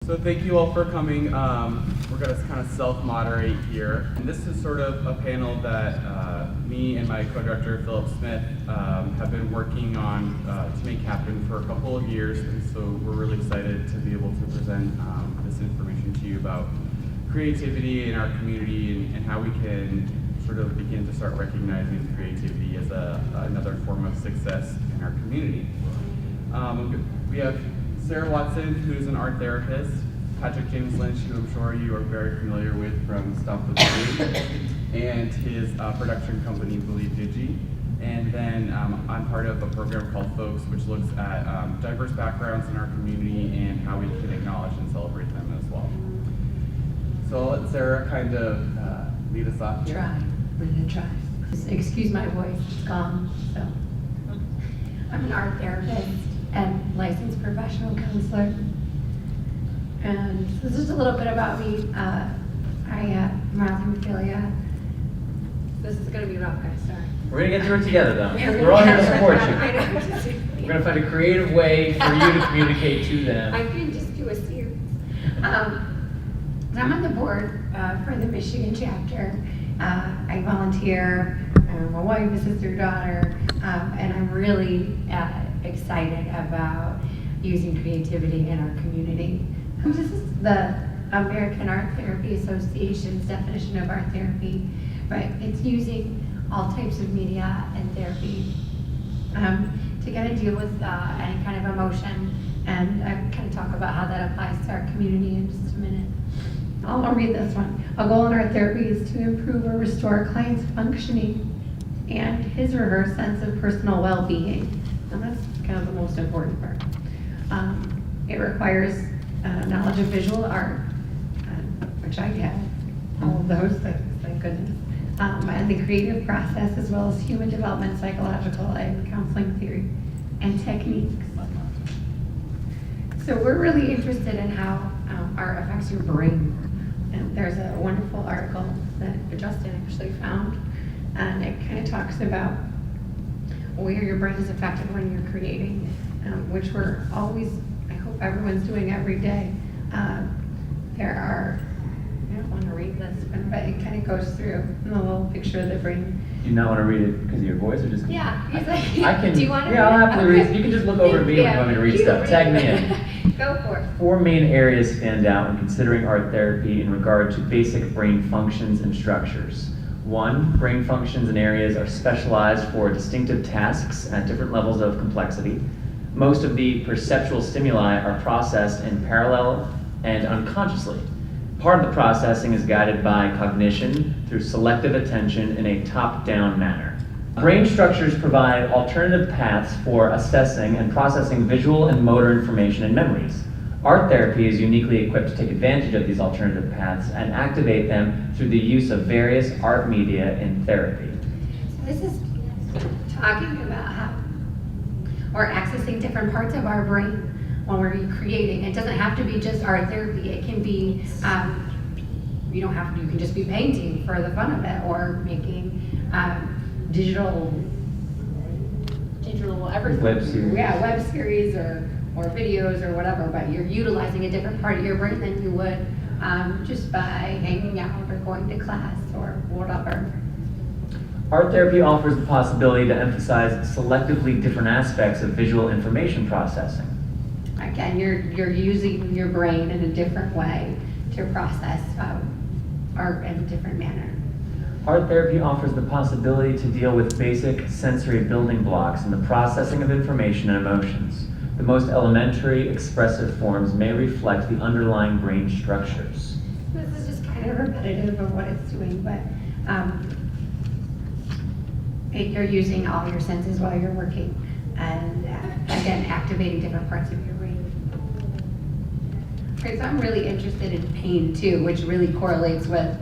So thank you all for coming. We're going to kind of self-moderate here. And this is sort of a panel that me and my co-director, Philip Smith, have been working on to make happen for a couple of years. And so we're really excited to be able to present this information to you about creativity in our community and how we can sort of begin to start recognizing creativity as another form of success in our community. We have Sarah Watson, who's an art therapist, Patrick James Lynch, who I'm sure you are very familiar with from Stop the Bleed, and his production company, Believe Digi. And then I'm part of a program called FOLX, which looks at diverse backgrounds in our community and how we can acknowledge and celebrate them as well. So I'll let Sarah kind of lead us off here. We're gonna try. Excuse my voice, it's gone. So I'm an art therapist and licensed professional counselor. And this is a little bit about me. I have hemophilia. This is gonna be rough, guys, sorry. We're gonna get through it together though. We're all here to support you. We're gonna find a creative way for you to communicate to them. I can just do a series. I'm on the board for the Michigan chapter. I volunteer. My wife, a sister, daughter, and I'm really excited about using creativity in our community. This is the American Art Therapy Association's definition of art therapy, right? It's using all types of media and therapy to kind of deal with any kind of emotion, and I kind of talk about how that applies to our community in just a minute. I'll read this one. A goal in art therapy is to improve or restore a client's functioning and his or her sense of personal well-being. And that's kind of the most important part. It requires knowledge of visual art, which I have, all of those things, thank goodness. And the creative process, as well as human development, psychological, and counseling theory, and techniques. So we're really interested in how art affects your brain. And there's a wonderful article that Justin actually found, and it kind of talks about where your brain is affected when you're creating, which we're always, I hope everyone's doing every day. There are, I don't want to read this, but it kind of goes through in the little picture of the brain. Do you not want to read it because of your voice, or just? Yeah, he's like, I can. do you want to Yeah, I'll happily read? read. You can just look over at me when you want me to read stuff. Tag me in. Go for it. 4 main areas stand out when considering art therapy in regard to basic brain functions and structures. 1, brain functions and areas are specialized for distinctive tasks at different levels of complexity. Most of the perceptual stimuli are processed in parallel and unconsciously. Part of the processing is guided by cognition through selective attention in a top-down manner. Brain structures provide alternative paths for assessing and processing visual and motor information and memories. Art therapy is uniquely equipped to take advantage of these alternative paths and activate them through the use of various art media in therapy. So this is talking about how we're accessing different parts of our brain when we're creating. It doesn't have to be just art therapy. It can be, you can just be painting for the fun of it, or making digital everything. Web series. Yeah, web series or videos or whatever, but you're utilizing a different part of your brain than you would just by hanging out or going to class or whatever. Art therapy offers the possibility to emphasize selectively different aspects of visual information processing. Again, you're using your brain in a different way to process art in a different manner. Art therapy offers the possibility to deal with basic sensory building blocks in the processing of information and emotions. The most elementary expressive forms may reflect the underlying brain structures. This is just kind of repetitive of what it's doing, but you're using all your senses while you're working, and again, activating different parts of your brain. Okay, so I'm really interested in pain too, which really correlates with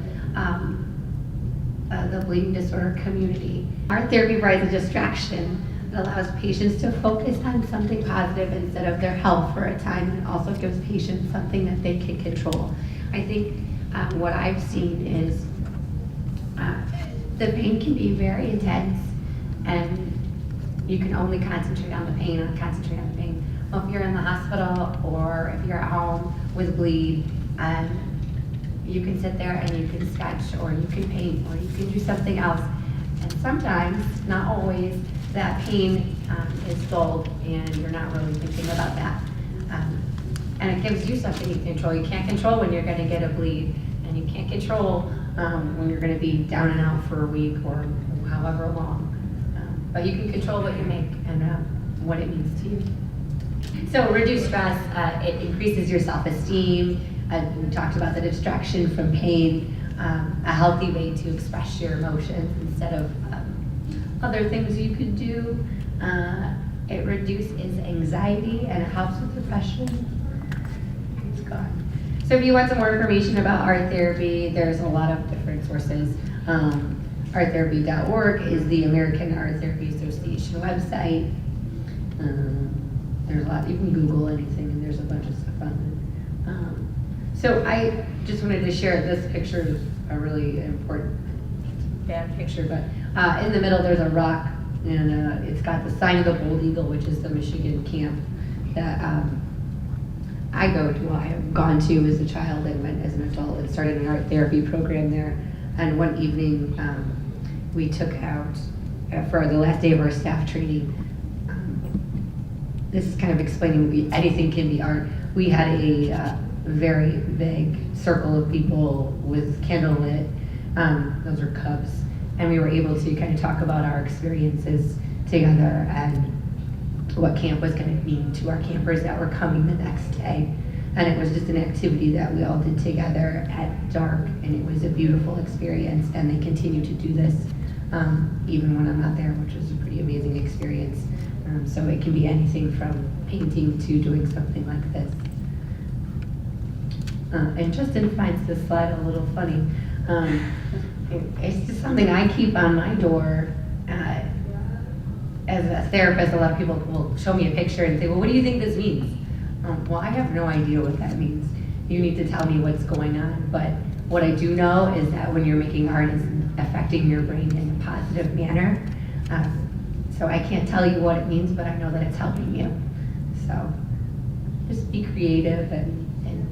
the bleeding disorder community. Art therapy provides a distraction that allows patients to focus on something positive instead of their health for a time, and also gives patients something that they can control. I think what I've seen is the pain can be very intense, and you can only concentrate on the pain, if you're in the hospital or if you're at home with bleed, you can sit there and you can sketch or you can paint or you can do something else. And sometimes, not always, that pain is dulled and you're not really thinking about that. And it gives you something you can control. You can't control when you're going to get a bleed, and you can't control when you're going to be down and out for a week or however long. But you can control what you make and what it means to you. So reduce stress, it increases your self-esteem. We talked about the distraction from pain, a healthy way to express your emotions instead of other things you could do. It reduces anxiety and it helps with depression. It's gone. So if you want some more information about art therapy, there's a lot of different sources. Arttherapy.org is the American Art Therapy Association website. There's a lot, you can Google anything and there's a bunch of stuff on it. So I just wanted to share, this picture is a really important, bad picture, but in the middle there's a rock and it's got the sign of the Bald Eagle, which is the Michigan camp that I go to, I have gone to as a child and went as an adult and started an art therapy program there. And one evening we took out, for the last day of our staff training, this is kind of explaining anything can be art. We had a very big circle of people with candlelit, those are cubs, and we were able to kind of talk about our experiences together and what camp was going to mean to our campers that were coming the next day. And it was just an activity that we all did together at dark, and it was a beautiful experience, and they continue to do this even when I'm not there, which was a pretty amazing experience. So it can be anything from painting to doing something like this. And Justin finds this slide a little funny. It's just something I keep on my door. As a therapist, a lot of people will show me a picture and say, well, what do you think this means? Well, I have no idea what that means. You need to tell me what's going on. But what I do know is that when you're making art, it's affecting your brain in a positive manner. So I can't tell you what it means, but I know that it's helping you. So just be creative and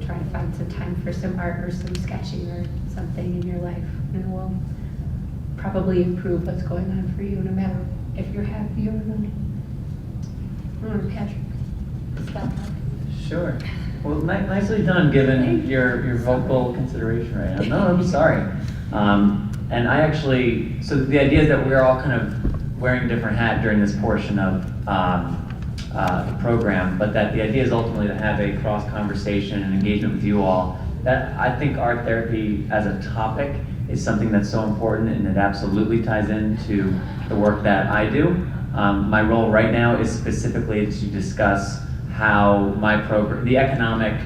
try to find some time for some art or some sketching or something in your life, and it will probably improve what's going on for you, no matter if you're happy or not. Patrick, stop. Sure. Well, nicely done, given your vocal consideration right now. No, I'm sorry. And I actually, so the idea is that we're all kind of wearing a different hat during this portion of the program, but that the idea is ultimately to have a cross conversation and engagement with you all. That I think art therapy as a topic is something that's so important, and it absolutely ties into the work that I do. My role right now is specifically to discuss how my program, the economic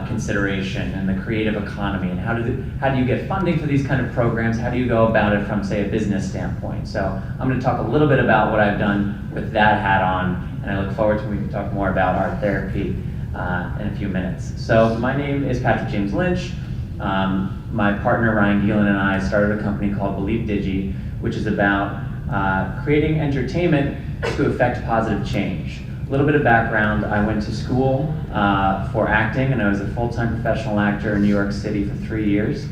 consideration and the creative economy, and how do you get funding for these kind of programs? How do you go about it from, say, a business standpoint? So I'm going to talk a little bit about what I've done with that hat on, and I look forward to when we can talk more about art therapy in a few minutes. So my name is Patrick James Lynch. My partner Ryan Gielen and I started a company called Believe Digi, which is about creating entertainment to affect positive change. A little bit of background: I went to school for acting, and I was a full-time professional actor in New York City for 3 years.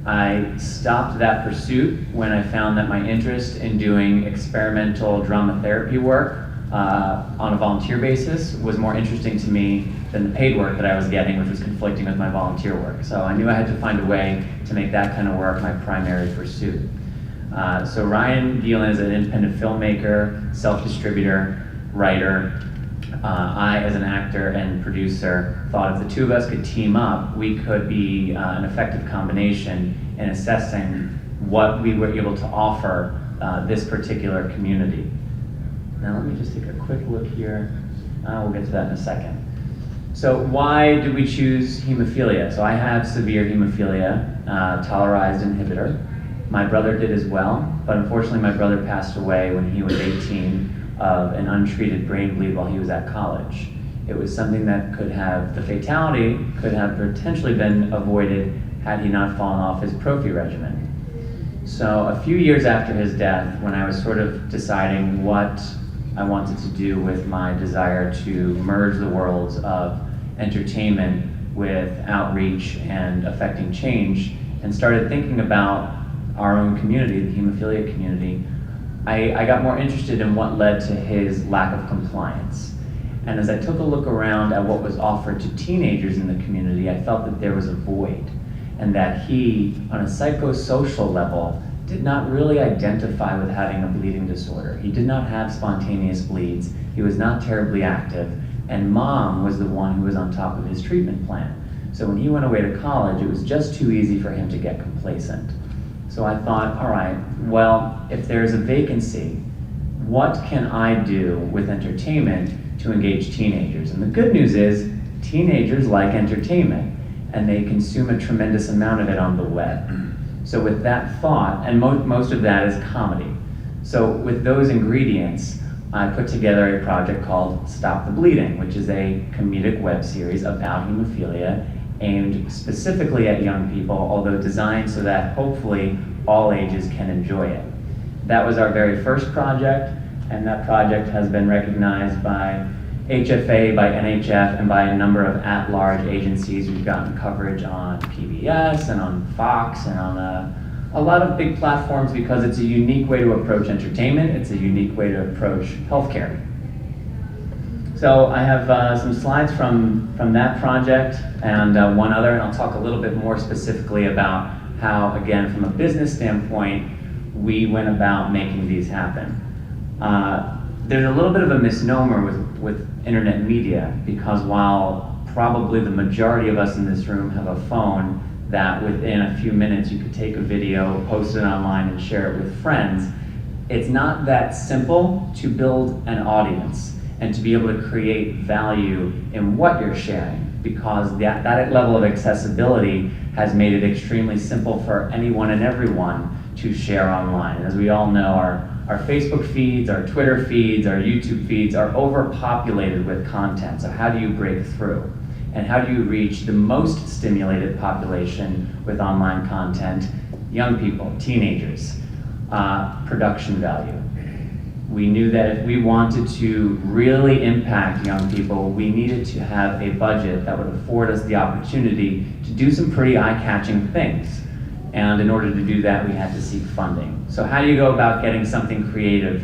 I stopped that pursuit when I found that my interest in doing experimental drama therapy work on a volunteer basis was more interesting to me than the paid work that I was getting, which was conflicting with my volunteer work. So I knew I had to find a way to make that kind of work my primary pursuit. So Ryan Gielen is an independent filmmaker, self-distributor, writer. I, as an actor and producer, thought if the two of us could team up, we could be an effective combination in assessing what we were able to offer this particular community. Now let me just take a quick look here. We'll get to that in a second. So why did we choose hemophilia? So I have severe hemophilia, tolerized inhibitor. My brother did as well, but unfortunately my brother passed away when he was 18 of an untreated brain bleed while he was at college. It was something that could have, the fatality could have potentially been avoided had he not fallen off his prophy regimen. So a few years after his death, when I was sort of deciding what I wanted to do with my desire to merge the worlds of entertainment with outreach and affecting change, and started thinking about our own community, the hemophilia community. I got more interested in what led to his lack of compliance. And as I took a look around at what was offered to teenagers in the community, I felt that there was a void, and that he, on a psychosocial level, did not really identify with having a bleeding disorder. He did not have spontaneous bleeds, he was not terribly active, and mom was the one who was on top of his treatment plan. So when he went away to college, it was just too easy for him to get complacent. So I thought, all right, well, if there's a vacancy, what can I do with entertainment to engage teenagers? And the good news is, teenagers like entertainment, and they consume a tremendous amount of it on the web. So with that thought, and most of that is comedy. So with those ingredients, I put together a project called Stop the Bleeding, which is a comedic web series about hemophilia aimed specifically at young people, although designed so that hopefully all ages can enjoy it. That was our very first project, and that project has been recognized by HFA, by NHF, and by a number of at-large agencies. We've gotten coverage on PBS and on Fox and on a lot of big platforms because it's a unique way to approach entertainment. It's a unique way to approach healthcare. So I have some slides from that project and one other, and I'll talk a little bit more specifically about how, again, from a business standpoint, we went about making these happen. There's a little bit of a misnomer with internet media, because while probably the majority of us in this room have a phone that within a few minutes you could take a video, post it online, and share it with friends, it's not that simple to build an audience and to be able to create value in what you're sharing, because that level of accessibility has made it extremely simple for anyone and everyone to share online. And as we all know, our Facebook feeds, our Twitter feeds, our YouTube feeds are overpopulated with content. So how do you break through? And how do you reach the most stimulated population with online content? Young people, teenagers, production value. We knew that if we wanted to really impact young people, we needed to have a budget that would afford us the opportunity to do some pretty eye-catching things. And in order to do that, we had to seek funding. So how do you go about getting something creative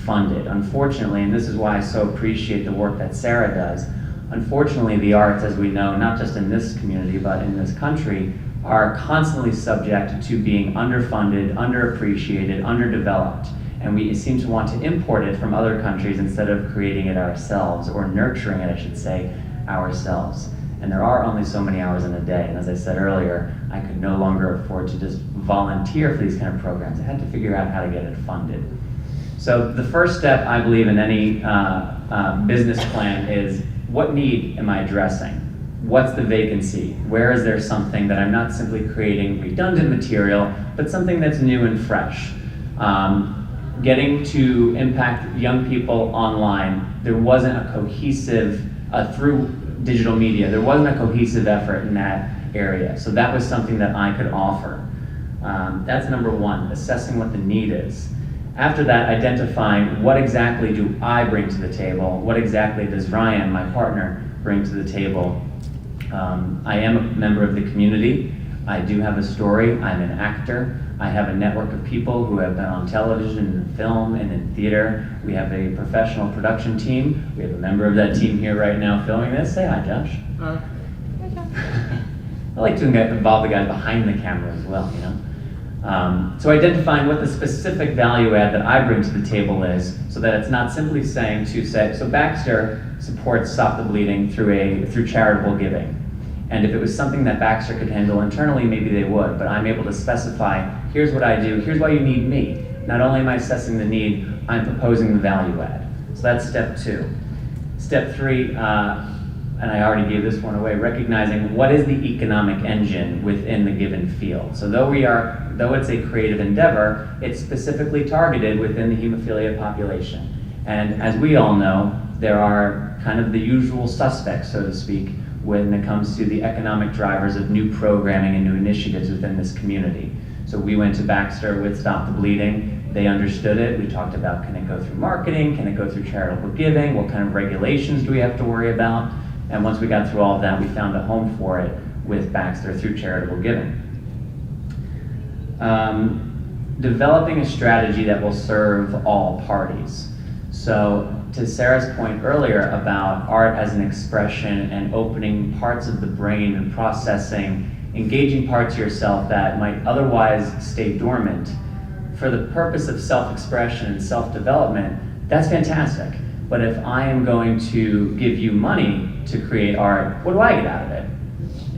funded? Unfortunately, and this is why I so appreciate the work that Sarah does, unfortunately the arts, as we know, not just in this community, but in this country, are constantly subject to being underfunded, underappreciated, underdeveloped. And we seem to want to import it from other countries instead of creating it ourselves, or nurturing it, I should say, ourselves. And there are only so many hours in a day, and as I said earlier, I could no longer afford to just volunteer for these kind of programs. I had to figure out how to get it funded. So the first step, I believe, in any business plan is, what need am I addressing? What's the vacancy? Where is there something that I'm not simply creating redundant material, but something that's new and fresh? Getting to impact young people online, there wasn't a cohesive, through digital media, there wasn't a cohesive effort in that area. So that was something that I could offer. That's number one, assessing what the need is. After that, identifying what exactly do I bring to the table, what exactly does Ryan, my partner, bring to the table. I am a member of the community. I do have a story. I'm an actor. I have a network of people who have been on television and film and in theater. We have a professional production team. We have a member of that team here right now filming this. Say hi, Josh. Hi, Josh. I like to involve the guys behind the camera as well, you know? So identifying what the specific value add that I bring to the table is, so that it's not simply saying so Baxter supports Stop the Bleeding through charitable giving. And if it was something that Baxter could handle internally, maybe they would, but I'm able to specify, here's what I do, here's why you need me. Not only am I assessing the need, I'm proposing the value add. So that's step two. Step three, and I already gave this one away, recognizing what is the economic engine within the given field. So though it's a creative endeavor, it's specifically targeted within the hemophilia population. And as we all know, there are kind of the usual suspects, so to speak, when it comes to the economic drivers of new programming and new initiatives within this community. So we went to Baxter with Stop the Bleeding. They understood it. We talked about, can it go through marketing? Can it go through charitable giving? What kind of regulations do we have to worry about? And once we got through all of that, we found a home for it with Baxter through charitable giving. Developing a strategy that will serve all parties. So to Sarah's point earlier about art as an expression and opening parts of the brain and processing, engaging parts of yourself that might otherwise stay dormant, for the purpose of self-expression and self-development, that's fantastic. But if I am going to give you money to create art, what do I get out of it?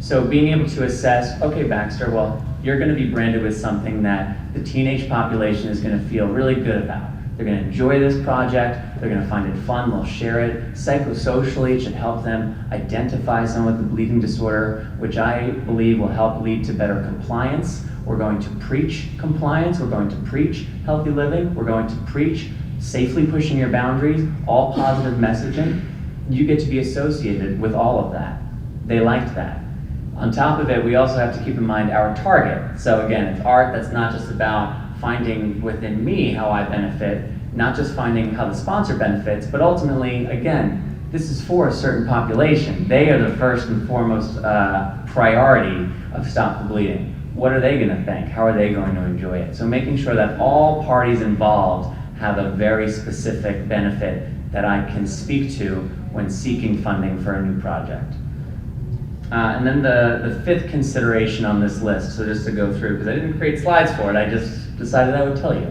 So being able to assess, okay, Baxter, well, you're going to be branded with something that the teenage population is going to feel really good about. They're going to enjoy this project, they're going to find it fun, they'll share it. Psychosocially, it should help them identify someone with a bleeding disorder, which I believe will help lead to better compliance. We're going to preach compliance, we're going to preach healthy living, we're going to preach safely pushing your boundaries, all positive messaging. You get to be associated with all of that. They liked that. On top of it, we also have to keep in mind our target. So again, it's art that's not just about finding within me how I benefit, not just finding how the sponsor benefits, but ultimately, again, this is for a certain population. They are the first and foremost priority of Stop the Bleeding. What are they going to think? How are they going to enjoy it? So making sure that all parties involved have a very specific benefit that I can speak to when seeking funding for a new project. And then the fifth consideration on this list, so just to go through, because I didn't create slides for it, I just decided I would tell you.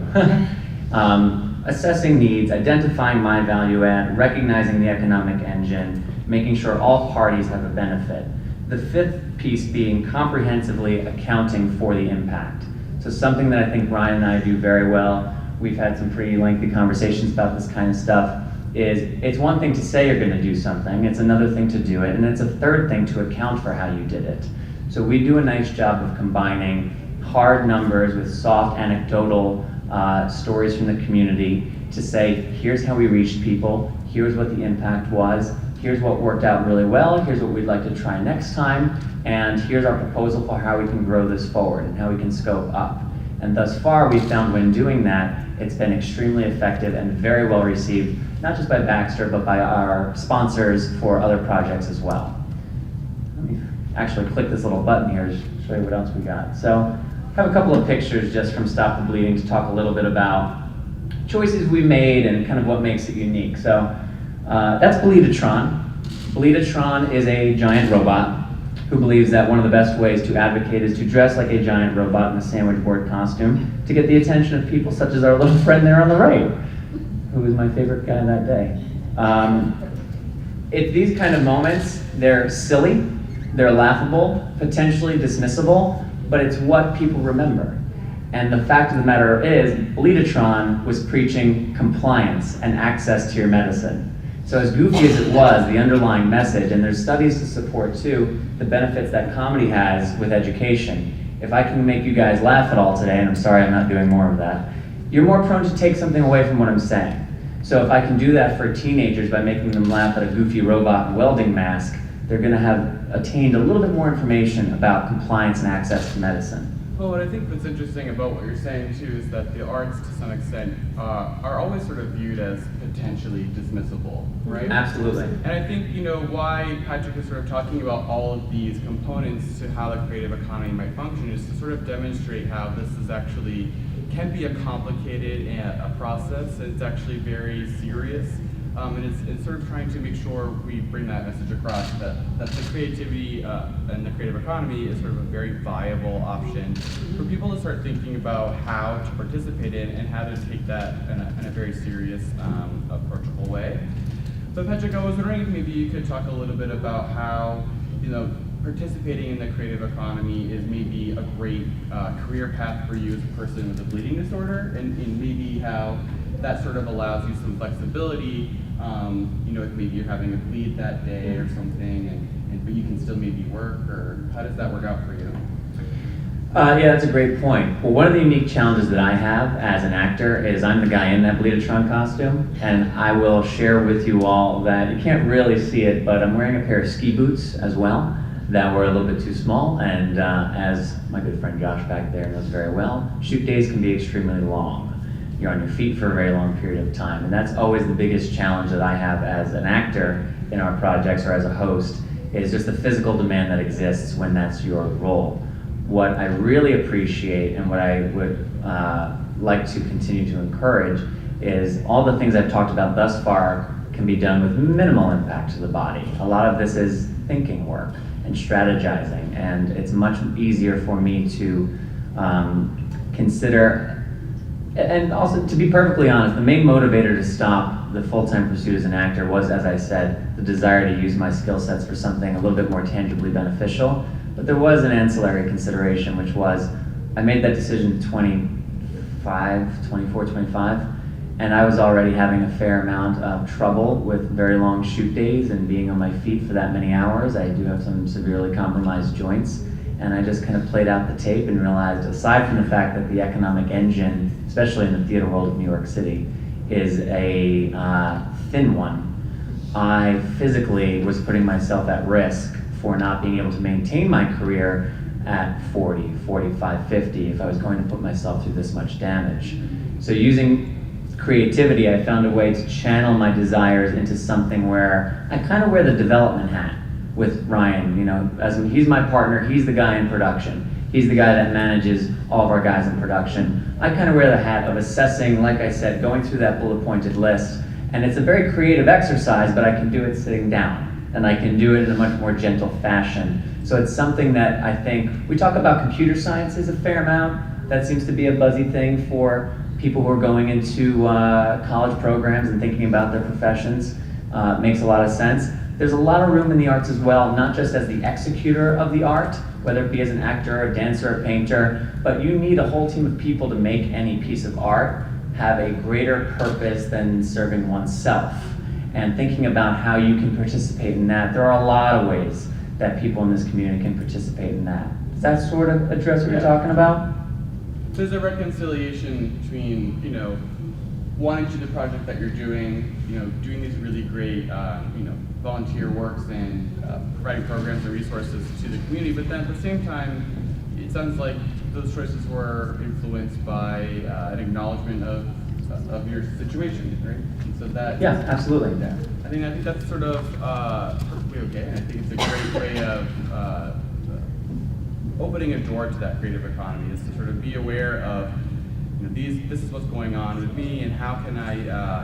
Assessing needs, identifying my value add, recognizing the economic engine, making sure all parties have a benefit. The fifth piece being comprehensively accounting for the impact. So something that I think Ryan and I do very well, we've had some pretty lengthy conversations about this kind of stuff, is it's one thing to say you're going to do something, it's another thing to do it, and it's a third thing to account for how you did it. So we do a nice job of combining hard numbers with soft anecdotal stories from the community to say, here's how we reached people, here's what the impact was, here's what worked out really well, here's what we'd like to try next time, and here's our proposal for how we can grow this forward and how we can scope up. And thus far, we've found when doing that, it's been extremely effective and very well received, not just by Baxter, but by our sponsors for other projects as well. Let me actually click this little button here to show you what else we got. So I have a couple of pictures just from Stop the Bleeding to talk a little bit about choices we made and kind of what makes it unique. So that's Bleedatron. Bleedatron is a giant robot who believes that one of the best ways to advocate is to dress like a giant robot in a sandwich board costume to get the attention of people such as our little friend there on the right, who was my favorite guy that day. It's these kind of moments, they're silly, they're laughable, potentially dismissible, but it's what people remember. And the fact of the matter is, Bleedatron was preaching compliance and access to your medicine. So as goofy as it was, the underlying message, and there's studies to support too, the benefits that comedy has with education. If I can make you guys laugh at all today, and I'm sorry I'm not doing more of that, you're more prone to take something away from what I'm saying. So if I can do that for teenagers by making them laugh at a goofy robot and welding mask, they're going to have attained a little bit more information about compliance and access to medicine. Well, what I think that's interesting about what you're saying too is that the arts, to some extent, are always sort of viewed as potentially dismissible, right? Absolutely. And I think, why Patrick is sort of talking about all of these components to how the creative economy might function is to sort of demonstrate how this is actually, can be a complicated a process. It's actually very serious. And it's sort of trying to make sure we bring that message across that the creativity and the creative economy is sort of a very viable option for people to start thinking about how to participate in and how to take that in a very serious, approachable way. But Patrick, I was wondering if maybe you could talk a little bit about how, participating in the creative economy is maybe a great career path for you as a person with a bleeding disorder, and maybe how that sort of allows you some flexibility, if maybe you're having a bleed that day or something, but you can still maybe work, or how does that work out for you? Yeah, that's a great point. Well, one of the unique challenges that I have as an actor is I'm the guy in that Bleedatron costume, and I will share with you all that you can't really see it, but I'm wearing a pair of ski boots as well that were a little bit too small, and as my good friend Josh back there knows very well, shoot days can be extremely long. you're on your feet for a very long period of time. And that's always the biggest challenge that I have as an actor in our projects or as a host, is just the physical demand that exists when that's your role. What I really appreciate and what I would like to continue to encourage is all the things I've talked about thus far can be done with minimal impact to the body. A lot of this is thinking work and strategizing, and it's much easier for me to consider, and also to be perfectly honest, the main motivator to stop the full-time pursuit as an actor was, as I said, the desire to use my skill sets for something a little bit more tangibly beneficial. But there was an ancillary consideration, which was, I made that decision 24, 25, and I was already having a fair amount of trouble with very long shoot days and being on my feet for that many hours. I do have some severely compromised joints, and I just kind of played out the tape and realized, aside from the fact that the economic engine, especially in the theater world of New York City, is a thin one, I physically was putting myself at risk for not being able to maintain my career at 40, 45, 50 if I was going to put myself through this much damage. So using creativity, I found a way to channel my desires into something where I kind of wear the development hat with Ryan. You know, as he's my partner, he's the guy in production. He's the guy that manages all of our guys in production. I kind of wear the hat of assessing, like I said, going through that bullet-pointed list. And it's a very creative exercise, but I can do it sitting down. And I can do it in a much more gentle fashion. So it's something that I think, we talk about computer sciences a fair amount. That seems to be a buzzy thing for people who are going into college programs and thinking about their professions. Makes a lot of sense. There's a lot of room in the arts as well, not just as the executor of the art, whether it be as an actor, a dancer, a painter, but you need a whole team of people to make any piece of art have a greater purpose than serving oneself. And thinking about how you can participate in that, there are a lot of ways that people in this community can participate in that. Does that sort of address what you're talking about? There's a reconciliation between, you know, wanting to do the project that you're doing, you know, doing these really great, you know, volunteer works and providing programs and resources to the community, but then at the same time, it sounds like those choices were influenced by an acknowledgement of your situation, right? And so that, Yeah, absolutely. yeah, I think that's sort of perfectly okay. And I think it's a great way of opening a door to that creative economy, is to sort of be aware of, you know, this is what's going on with me, and how can I,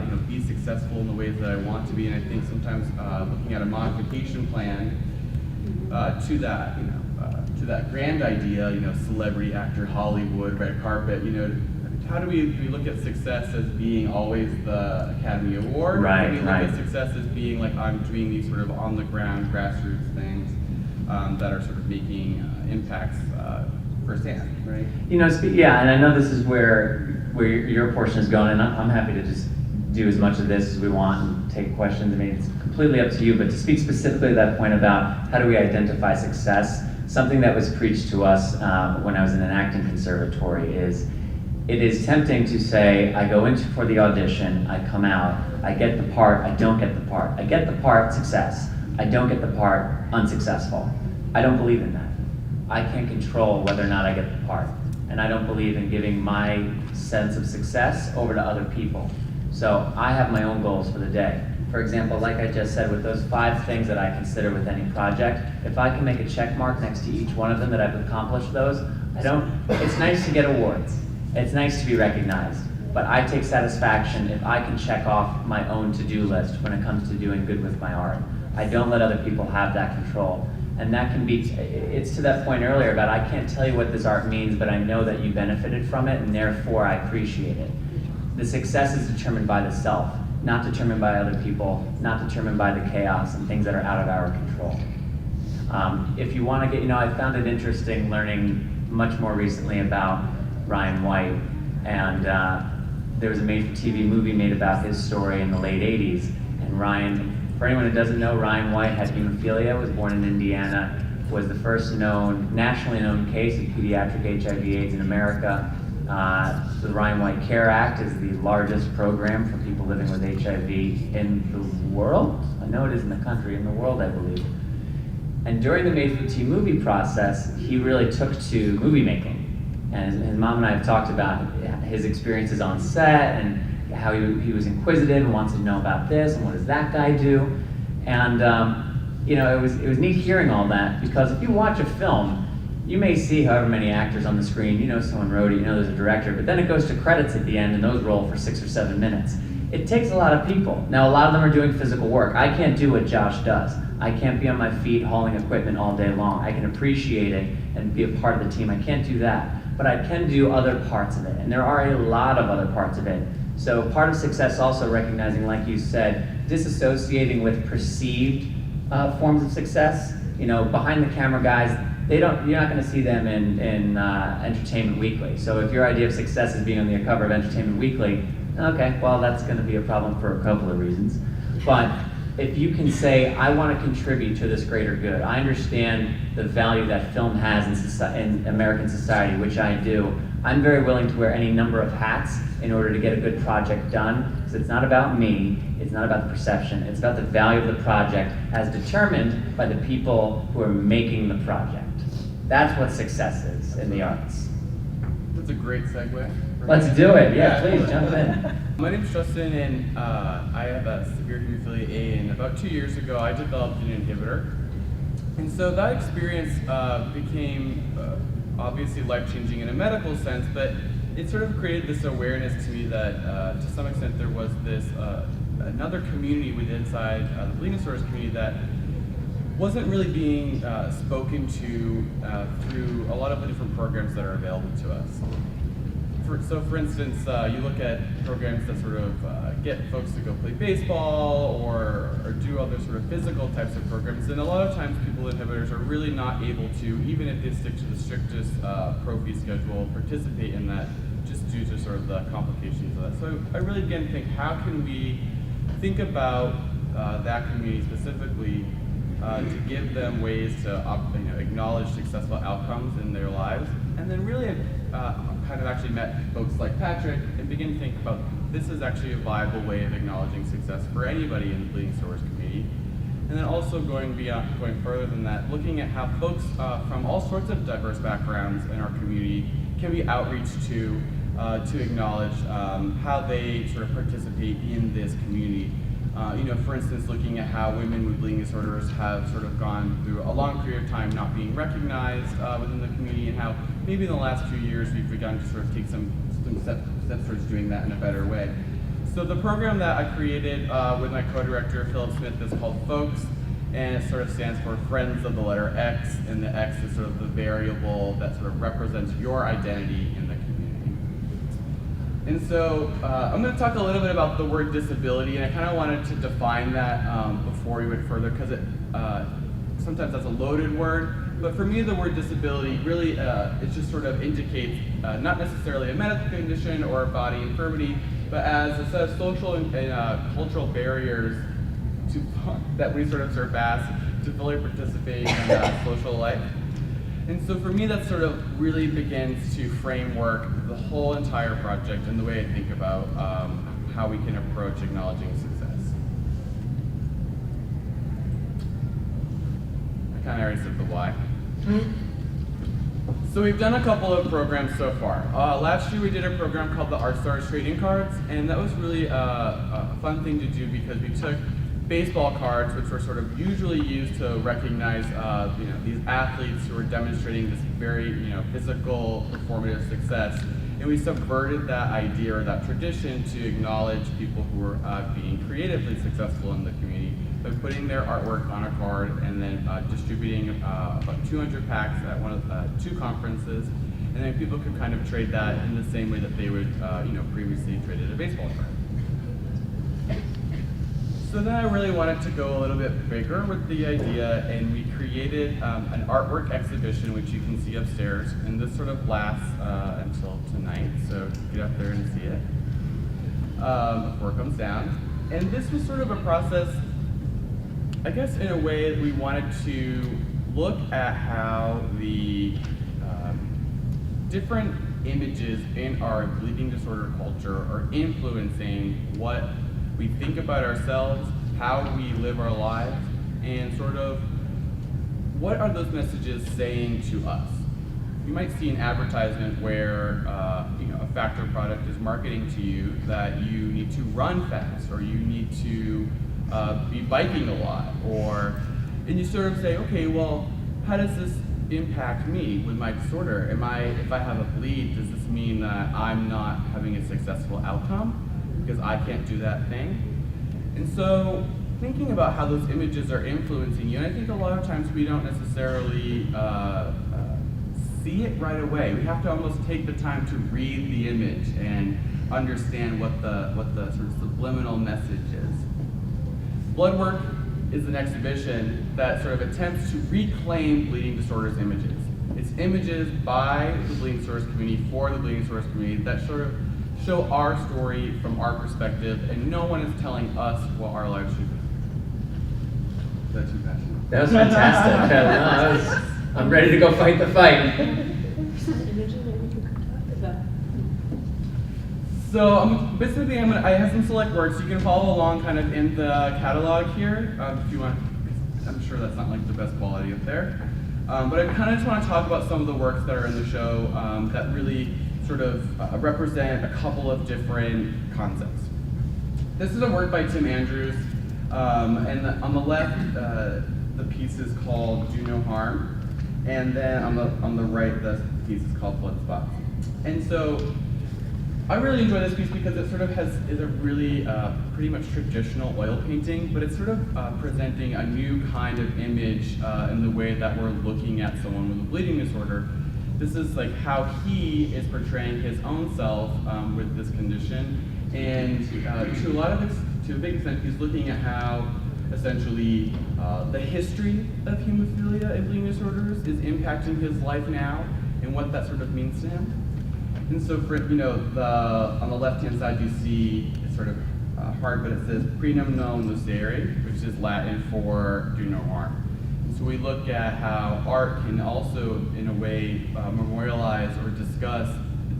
you know, be successful in the ways that I want to be. And I think sometimes looking at a modification plan to that, you know, to that grand idea, you know, celebrity, actor, Hollywood, red carpet, you know, how do we look at success as being always the Academy Award? Right, or do we look right. at success as being like, I'm doing these sort of on the ground grassroots things that are sort of making impacts firsthand, right? You know, yeah, and I know this is where your portion is going, and I'm happy to just do as much of this as we want and take questions. I mean, it's completely up to you, but to speak specifically to that point about how do we identify success, something that was preached to us when I was in an acting conservatory is, it is tempting to say, I go in for the audition, I come out, I get the part, I don't get the part. I get the part, success. I don't get the part, unsuccessful. I don't believe in that. I can't control whether or not I get the part. And I don't believe in giving my sense of success over to other people. So I have my own goals for the day. For example, like I just said, with those 5 things that I consider with any project, if I can make a check mark next to each one of them that I've accomplished those, it's nice to get awards. It's nice to be recognized, but I take satisfaction if I can check off my own to-do list when it comes to doing good with my art. I don't let other people have that control. And that can be, it's to that point earlier about, I can't tell you what this art means, but I know that you benefited from it, and therefore I appreciate it. The success is determined by the self, not determined by other people, not determined by the chaos and things that are out of our control. If you want to get, you know, I found it interesting learning much more recently about Ryan White, and there was a made-for-TV movie made about his story in the late 80s, and Ryan, for anyone who doesn't know, Ryan White had hemophilia, was born in Indiana, was the first nationally known case of pediatric HIV/AIDS in America. The Ryan White Care Act is the largest program for people living with HIV in the world. I know it is in the country, in the world, I believe. And during the made-for-TV movie process, he really took to movie making. And his mom and I have talked about his experiences on set and how he was inquisitive and wants to know about this and what does that guy do. And you know, it was neat hearing all that, because if you watch a film, you may see however many actors on the screen, you know someone wrote it, you know there's a director, but then it goes to credits at the end and those roll for 6 or 7 minutes. It takes a lot of people. Now, a lot of them are doing physical work. I can't do what Josh does. I can't be on my feet hauling equipment all day long. I can appreciate it and be a part of the team. I can't do that, but I can do other parts of it, and there are a lot of other parts of it. So part of success also recognizing, like you said, disassociating with perceived forms of success. You know, behind the camera guys, you're not going to see them in Entertainment Weekly. So if your idea of success is being on the cover of Entertainment Weekly, okay, well, that's going to be a problem for a couple of reasons. But if you can say, I want to contribute to this greater good, I understand the value that film has in American society, which I do, I'm very willing to wear any number of hats in order to get a good project done, because it's not about me, it's not about the perception, it's about the value of the project as determined by the people who are making the project. That's what success is in the arts. That's a great segue. Let's do it. Yeah, please jump in. My name's Justin, and I have a severe hemophilia A, and about 2 years ago I developed an inhibitor. And so that experience became obviously life-changing in a medical sense, but it sort of created this awareness to me that to some extent there was this another community within inside the bleeding disorders community that wasn't really being spoken to through a lot of the different programs that are available to us. So for instance, you look at programs that sort of get folks to go play baseball or do other sort of physical types of programs, and a lot of times people with inhibitors are really not able to, even if they stick to the strictest pro fee schedule, participate in that just due to sort of the complications of that. So I really again think, how can we think about that community specifically to give them ways to acknowledge successful outcomes in their lives, and then really kind of actually met folks like Patrick and begin to think about this is actually a viable way of acknowledging success for anybody in the bleeding disorders community. And then also going further than that, looking at how folks from all sorts of diverse backgrounds in our community can be outreached to acknowledge how they sort of participate in this community. For instance, looking at how women with bleeding disorders have sort of gone through a long period of time not being recognized within the community, and how maybe in the last few years we've begun to sort of take some steps towards doing that in a better way. So the program that I created with my co-director, Philip Smith, is called FOLX, and it sort of stands for Friends of the letter X, and the X is sort of the variable that sort of represents your identity in the community. And so I'm going to talk a little bit about the word disability, and I kind of wanted to define that before we went further, because sometimes that's a loaded word. But for me, the word disability really it just sort of indicates not necessarily a medical condition or a body infirmity, but as a set of social and cultural barriers that we sort of surpass to fully participate in social life. And so for me, that sort of really begins to framework the whole entire project and the way I think about how we can approach acknowledging success. I kind of already said the why. So we've done a couple of programs so far. Last year we did a program called the Art Stars Trading Cards, and that was really a fun thing to do because we took baseball cards, which were sort of usually used to recognize these athletes who are demonstrating this very physical performative success, and we subverted that idea or that tradition to acknowledge people who are being creatively successful in the community by putting their artwork on a card and then distributing about 200 packs at one of 2 conferences, and then people could kind of trade that in the same way that they would previously traded a baseball card. So then I really wanted to go a little bit bigger with the idea, and we created an artwork exhibition, which you can see upstairs, and this sort of lasts until tonight, so get up there and see it before it comes down. And this was sort of a process, I guess in a way that we wanted to look at how the different images in our bleeding disorder culture are influencing what we think about ourselves, how we live our lives, and sort of what are those messages saying to us. you might see an advertisement where a factor product is marketing to you that you need to run fast, or you need to be biking a lot, and you sort of say, okay, well, how does this impact me with my disorder? If I have a bleed, does this mean that I'm not having a successful outcome because I can't do that thing? And so thinking about how those images are influencing you, and I think a lot of times we don't necessarily see it right away. We have to almost take the time to read the image and understand what the sort of subliminal message is. Blood Work is an exhibition that sort of attempts to reclaim bleeding disorders images. It's images by the bleeding disorders community for the bleeding disorders community that sort of show our story from our perspective, and no one is telling us what our lives should be. Is that too passionate? That was fantastic. I'm ready to go fight the fight. So basically, I have some select works. You can follow along kind of in the catalog here if you want. I'm sure that's not like the best quality up there. But I kind of just want to talk about some of the works that are in the show that really sort of represent a couple of different concepts. This is a work by Tim Andrews, and on the left, the piece is called "Do No Harm," and then on the right, the piece is called "Blood Spots." And so I really enjoy this piece because it sort of is a really pretty much traditional oil painting, but it's sort of presenting a new kind of image in the way that we're looking at someone with a bleeding disorder. This is like how he is portraying his own self with this condition, and to a big extent, he's looking at how essentially the history of hemophilia and bleeding disorders is impacting his life now, and what that sort of means to him. And so, on the left-hand side, you see it's sort of hard, but it says "Prenum non lucere," which is Latin for "do no harm." And so we look at how art can also, in a way, memorialize or discuss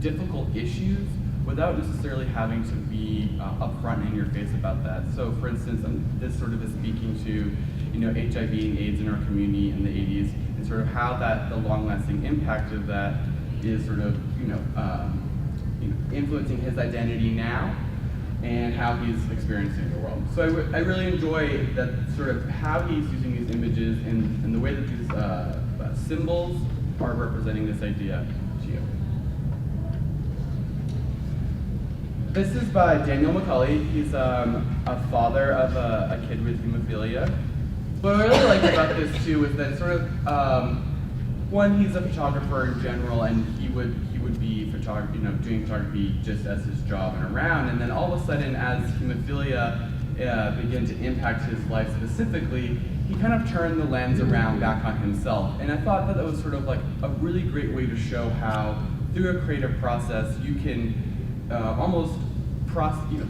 difficult issues without necessarily having to be upfront in your face about that. So, for instance, this sort of is speaking to HIV and AIDS in our community in the 80s, and sort of how the long-lasting impact of that is sort of influencing his identity now and how he's experiencing the world. So I really enjoy that sort of how he's using these images and the way that these symbols are representing this idea to you. This is by Daniel McCulley. He's a father of a kid with hemophilia. What I really like about this too is that sort of one, he's a photographer in general, and he would be doing photography just as his job and around. And then all of a sudden, as hemophilia began to impact his life specifically, he kind of turned the lens around back on himself. And I thought that was sort of like a really great way to show how, through a creative process, you can almost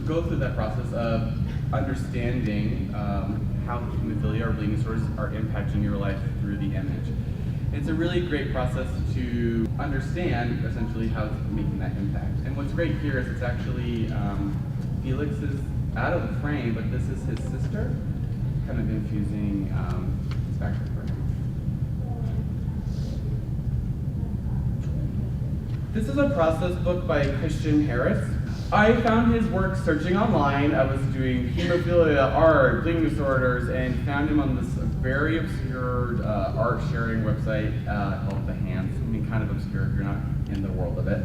go through that process of understanding how hemophilia or bleeding disorders are impacting your life through the image. It's a really great process to understand, essentially, how it's making that impact. And what's great here is it's actually, Felix is out of the frame, but this is his sister, kind of infusing his background for him. This is a process book by Christian Harris. I found his work searching online. I was doing hemophilia, art, bleeding disorders, and found him on this very obscure art sharing website called The Hands. I mean, kind of obscure if you're not in the world of it.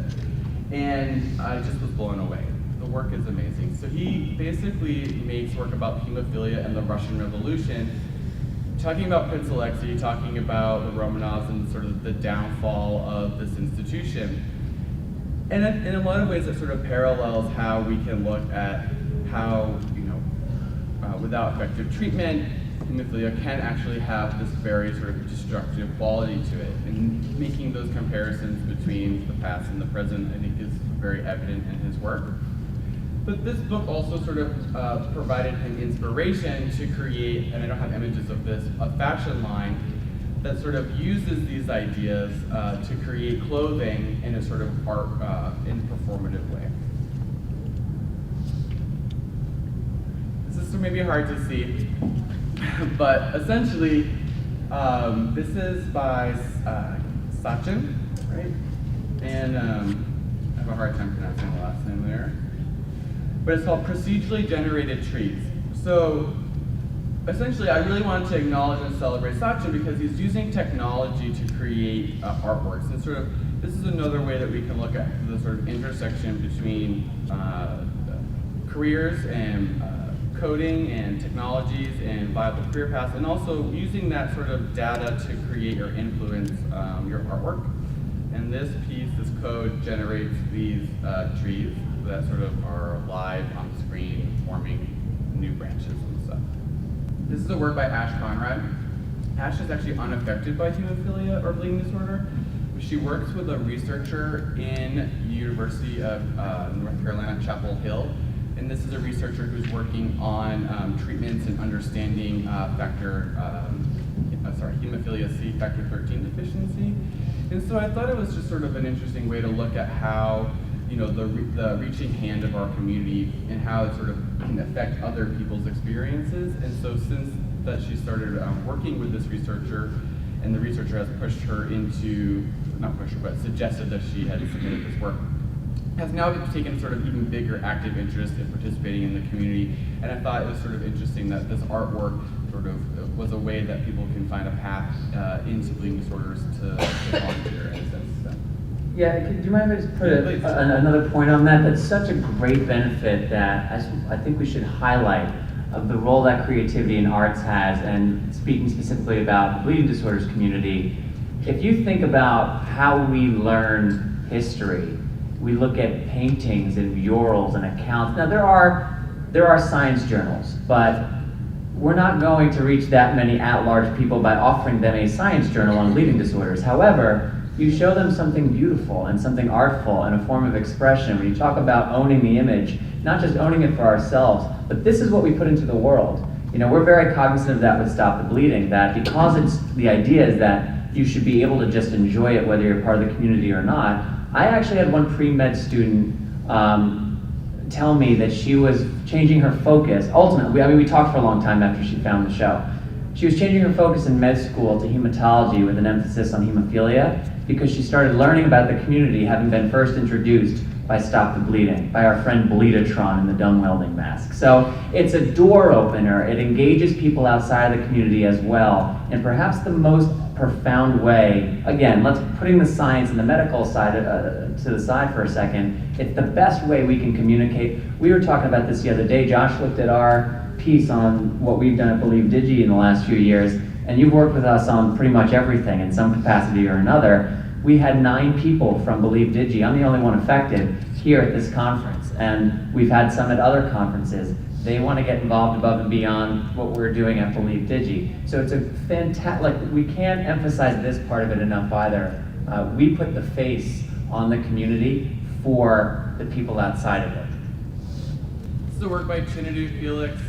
And I just was blown away. The work is amazing. So he basically makes work about hemophilia and the Russian Revolution, talking about Prince Alexei, talking about the Romanovs and sort of the downfall of this institution. And in a lot of ways, it sort of parallels how we can look at how, without effective treatment, hemophilia can actually have this very sort of destructive quality to it. And making those comparisons between the past and the present, I think, is very evident in his work. But this book also sort of provided him inspiration to create, and I don't have images of this, a fashion line that sort of uses these ideas to create clothing in a sort of art, in a performative way. This is maybe hard to see, but essentially, this is by Sachin, right? And I have a hard time pronouncing the last name there. But it's called procedurally generated trees. So essentially, I really wanted to acknowledge and celebrate Sachin because he's using technology to create artworks. And sort of, this is another way that we can look at the sort of intersection between careers and coding and technologies and viable career paths, and also using that sort of data to create or influence your artwork. And this piece, this code, generates these trees that sort of are live on the screen, forming new branches and stuff. This is a work by Ash Conrad. Ash is actually unaffected by hemophilia or bleeding disorder. She works with a researcher in University of North Carolina, Chapel Hill. And this is a researcher who's working on treatments and understanding hemophilia C factor 13 deficiency. And so I thought it was just sort of an interesting way to look at how, you know, the reaching hand of our community and how it sort of can affect other people's experiences. And so since that she started working with this researcher, and the researcher has pushed her into, not pushed her, but suggested that she had submitted this work, has now taken sort of even bigger active interest in participating in the community. And I thought it was sort of interesting that this artwork sort of was a way that people can find a path into bleeding disorders to volunteer in a sense. So. Yeah, do you mind if I just put another point on that? That's such a great benefit that I think we should highlight of the role that creativity in arts has, and speaking specifically about the bleeding disorders community. If you think about how we learn history, we look at paintings and murals and accounts. Now there are science journals, but we're not going to reach that many at-large people by offering them a science journal on bleeding disorders. However, you show them something beautiful and something artful and a form of expression. When you talk about owning the image, not just owning it for ourselves, but this is what we put into the world. You know, we're very cognizant of that with Stop the Bleeding, that because the idea is that you should be able to just enjoy it whether you're part of the community or not. I actually had one pre-med student tell me that she was changing her focus. Ultimately, I mean, we talked for a long time after she found the show. She was changing her focus in med school to hematology with an emphasis on hemophilia because she started learning about the community, having been first introduced by Stop the Bleeding, by our friend Bleedatron in the dumb welding mask. So it's a door opener. It engages people outside of the community as well. And perhaps the most profound way, again, let's putting the science and the medical side to the side for a second, it's the best way we can communicate. We were talking about this the other day. Josh looked at our piece on what we've done at Believe Digi in the last few years, and you've worked with us on pretty much everything in some capacity or another. We had 9 people from Believe Digi, I'm the only one affected, here at this conference. And we've had some at other conferences. They want to get involved above and beyond what we're doing at Believe Digi. So it's a fantastic, like, we can't emphasize this part of it enough either. We put the face on the community for the people outside of it. This is a work by Chinedu Felix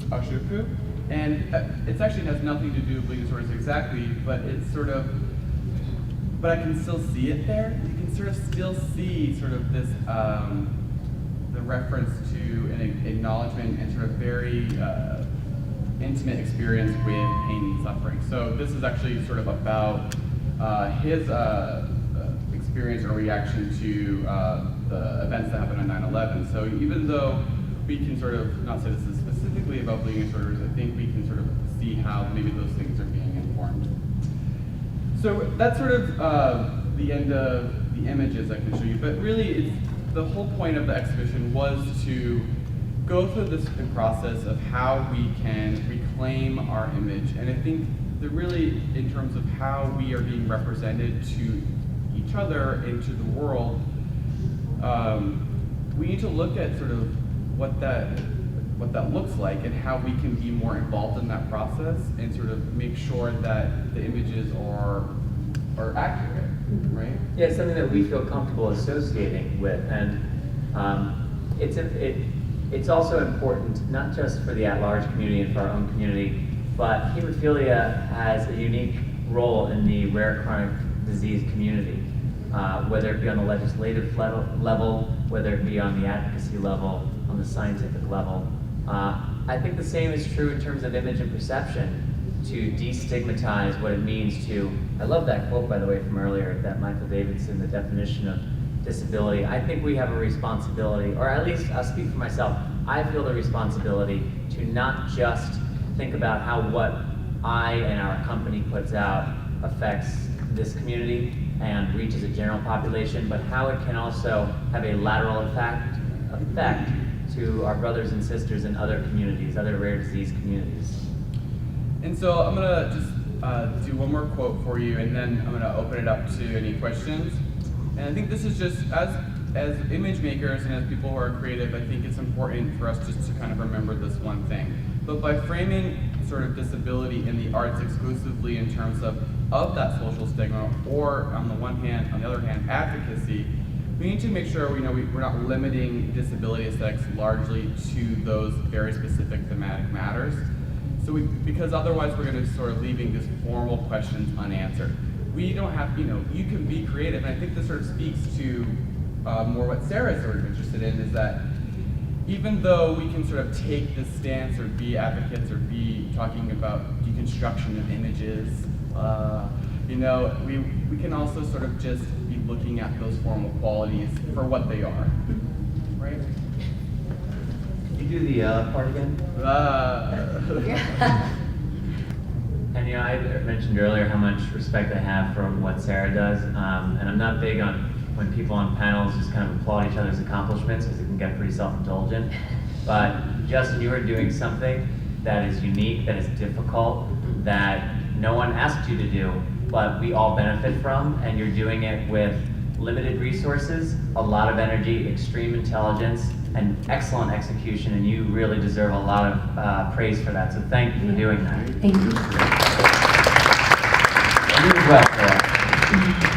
Ashupu, and it actually has nothing to do with bleeding disorders exactly, but it's sort of, but I can still see it there. You can sort of still see sort of this, the reference to an acknowledgement and sort of very intimate experience with pain and suffering. So this is actually sort of about his experience or reaction to the events that happened on 9/11. So even though we can sort of, not say this is specifically about bleeding disorders, I think we can sort of see how maybe those things are being informed. So that's sort of the end of the images I can show you, but really it's, the whole point of the exhibition was to go through this process of how we can reclaim our image. And I think that really in terms of how we are being represented to each other and to the world, we need to look at sort of what that looks like and how we can be more involved in that process and sort of make sure that the images are accurate, right? Yeah, it's something that we feel comfortable associating with, and it's also important not just for the at-large community and for our own community, but hemophilia has a unique role in the rare chronic disease community, whether it be on the legislative level, whether it be on the advocacy level, on the scientific level. I think the same is true in terms of image and perception, to destigmatize what it means to I love that quote, by the way, from earlier, that Michael Davidson, the definition of disability. I think we have a responsibility, or at least I'll speak for myself, I feel the responsibility to not just think about how what I and our company puts out affects this community and reaches a general population, but how it can also have a lateral effect to our brothers and sisters in other communities, other rare disease communities. And so I'm gonna just do one more quote for you, and then I'm gonna open it up to any questions. And I think this is just, as image makers and as people who are creative, I think it's important for us just to kind of remember this one thing. But by framing sort of disability in the arts exclusively in terms of that social stigma, or on the other hand, advocacy, we need to make sure we're not limiting disability aesthetics largely to those very specific thematic matters. So because otherwise we're going to sort of leaving these formal questions unanswered. We don't have, you can be creative, and I think this sort of speaks to more what Sarah's sort of interested in, is that even though we can sort of take this stance or be advocates or be talking about deconstruction of images, we can also sort of just be looking at those formal qualities for what they are, right? Can you do the part again? And I mentioned earlier how much respect I have for what Sarah does, and I'm not big on when people on panels just kind of applaud each other's accomplishments, because it can get pretty self-indulgent. But Justin, you are doing something that is unique, that is difficult, that no one asked you to do, but we all benefit from, and you're doing it with limited resources, a lot of energy, extreme intelligence, and excellent execution, and you really deserve a lot of praise for that. So thank you for doing that. Thank you. And you as well, Sarah.